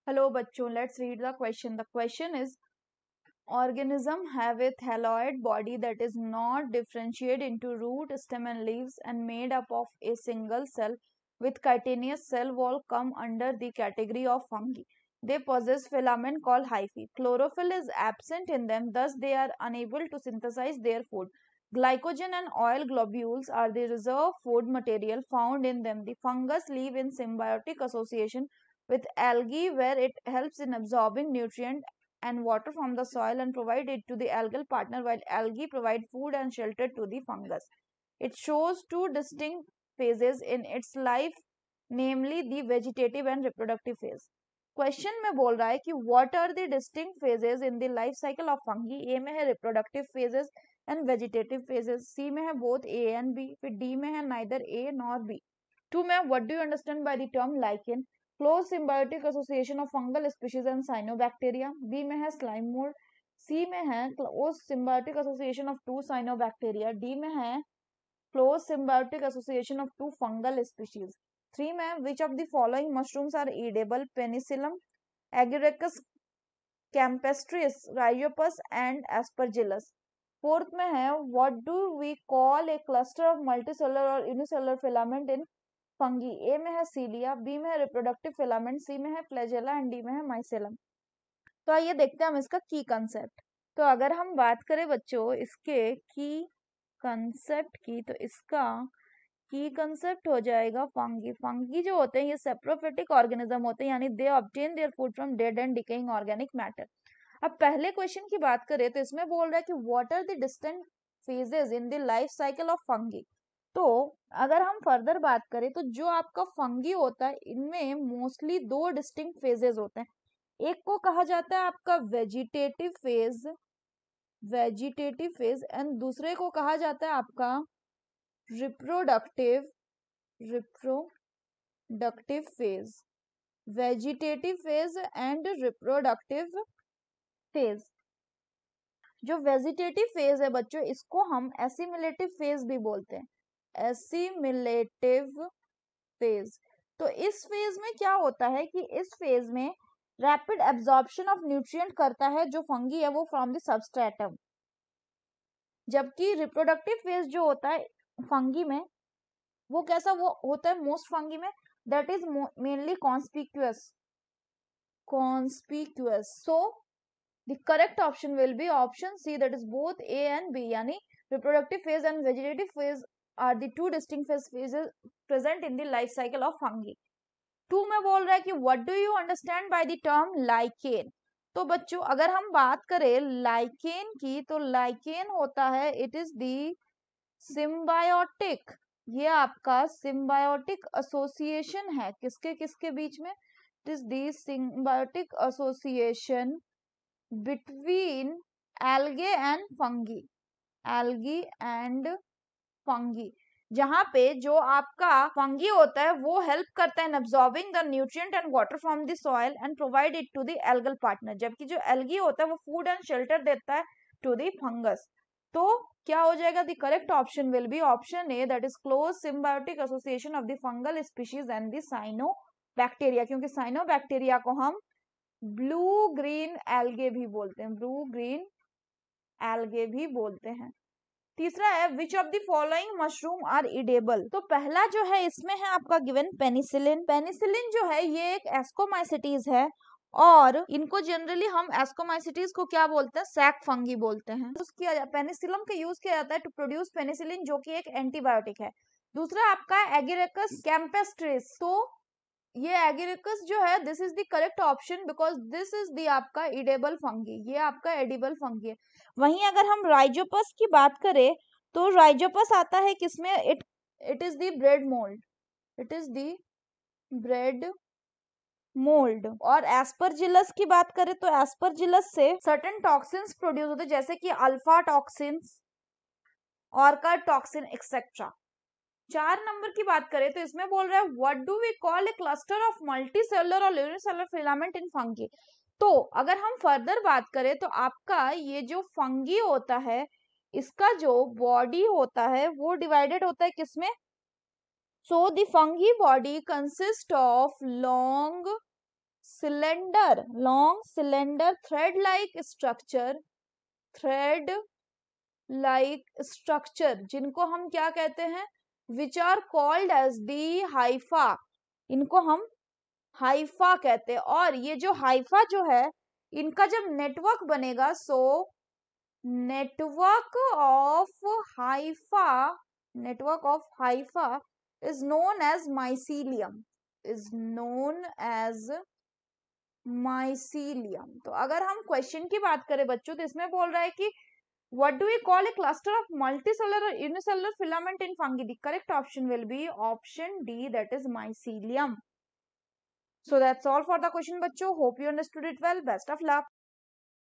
Hello बच्चों, let's read the question. The question is, organism have a thalloid body that is not differentiated into root, stem and leaves and made up of a single cell with chitinous cell wall come under the category of fungi. They possess filament called hyphae. Chlorophyll is absent in them, thus they are unable to synthesize their food. Glycogen and oil globules are the reserve food material found in them. The fungus live in symbiotic association with algae where it helps in absorbing nutrient and water from the soil and provide it to the algal partner while algae provide food and shelter to the fungus. It shows two distinct phases in its life, namely the vegetative and reproductive phase. Question में बोल रहा है कि what are the distinct phases in the life cycle of fungi. A में है reproductive phases and vegetative phases, C में है both A and B, फिर डी में है neither A nor B. Two में what do you understand by the term lichen. Close symbiotic association of fungal species and cyanobacteria. B में है slime mould. C में है close symbiotic association of two cyanobacteria. D में है close symbiotic association of two fungal species. 3 में which of the following mushrooms are edible. Penicillium, Agaricus campestris, Rhizopus and Aspergillus. 4th में है what do we call a cluster of multicellular और unicellular filament in fungi. A में है सीलिया, B में है reproductive filament, सी में है फ्लैजेला एंड डी में है माइसेलम. तो आइए देखते हैं हम इसका की कंसेप्ट. तो अगर हम बात करें बच्चों इसके की कंसेप्ट की, तो इसका की कंसेप्ट हो जाएगा फंगी. फंगी जो होते हैं ये सेप्रोफिटिक ऑर्गेनिज्म होते हैं, यानी they obtain their food from dead and decaying organic matter. अब पहले क्वेश्चन की बात करें तो इसमें बोल रहा है कि what are the distant phases in the life cycle of fungi. तो अगर हम फर्दर बात करें तो जो आपका फंगी होता है इनमें मोस्टली दो डिस्टिंक्ट फेजेस होते हैं. एक को कहा जाता है आपका वेजिटेटिव फेज एंड दूसरे को कहा जाता है आपका reproductive phase. Vegetative phase and reproductive phase. जो वेजिटेटिव फेज है बच्चों इसको हम एसिमिलेटिव फेज भी बोलते हैं. Assimilative phase. तो इस फेज में क्या होता है कि इस फेज में रैपिड एब्जॉर्प्शन ऑफ न्यूट्रिएंट करता है जो फंगी है वो फ्रॉम द सबस्ट्रेटम. जबकि रिप्रोडक्टिव फेज जो होता है फंगी में वो कैसा वो होता है मोस्ट फंगी में, that is mainly conspicuous. So the correct option will be option C, that is both A and B, यानी reproductive phase and vegetative phase are the two distinct phases present in the life cycle of fungi. 2 में बोल रहा है कि what do you understand by the term lichen. तो बच्चों अगर हम बात करें लाइकेन की तो लाइकेन होता है इट इज द सिम्बायोटिक. ये आपका सिम्बायोटिक एसोसिएशन है किसके किसके बीच में. It is the symbiotic association between algae and fungi. जहां पे जो आपका फंगी होता है वो हेल्प करता है in absorbing the nutrient and water from the soil and provide it to the algal partner. जबकि जो एल्गी होता है वो फूड एंड शेल्टर देता है टू द फंगस. तो क्या हो जाएगा the correct option will be option A, that is close symbiotic association of the fungal species and the cyanobacteria. क्योंकि साइनोबैक्टीरिया को हम ब्लू ग्रीन एल्गे भी बोलते हैं. तीसरा है which of the following mushroom are edible. तो पहला जो है इसमें है आपका गिवन पेनिसिलिन. पेनिसिलिन जो है ये एक एस्कोमाइसिटीज है और इनको जनरली हम एस्कोमाइसिटीज को क्या बोलते हैं, सैक फंगी बोलते हैं. पेनिसिलम का यूज किया जाता है टू प्रोड्यूस पेनिसिलिन जो कि एक एंटीबायोटिक है. दूसरा आपका एगेरेकस कैम्पेस्ट्रिस. तो ये एगेरेकस जो है this is the correct option because this is the आपका इडेबल फंगी. ये आपका एडिबल फंगी है. वहीं अगर हम राइजोपस की बात करें तो राइजोपस आता है किसमें, it is the bread mould. और एस्परजिलस की बात करें तो एस्परजिलस से सर्टेन टॉक्सिन्स प्रोड्यूस होते हैं जैसे कि alpha toxins, orca toxin etcetera. 4 number की बात करें तो इसमें बोल रहा है what do we call a cluster of multicellular और यूनिसेलुलर फिलामेंट इन फंगी. तो अगर हम फर्दर बात करें तो आपका ये जो फंगी होता है इसका जो बॉडी होता है वो डिवाइडेड होता है किसमें. So the fungi body consist of long cylinder, long cylinder thread like structure, thread like structure जिनको हम क्या कहते हैं, which are called as the hypha, इनको हम हाइफा कहते हैं। और ये जो हाइफा जो है, इनका जब नेटवर्क बनेगा, so network of hypha, network of hypha is known as mycelium, is known as mycelium. तो अगर हम क्वेश्चन की बात करें बच्चों, तो इसमें बोल रहा है कि what do we call a cluster of multicellular or unicellular filament in fungi? The correct option will be option D, that is mycelium. So that's all for the question, bachcho. Hope you understood it well. Best of luck.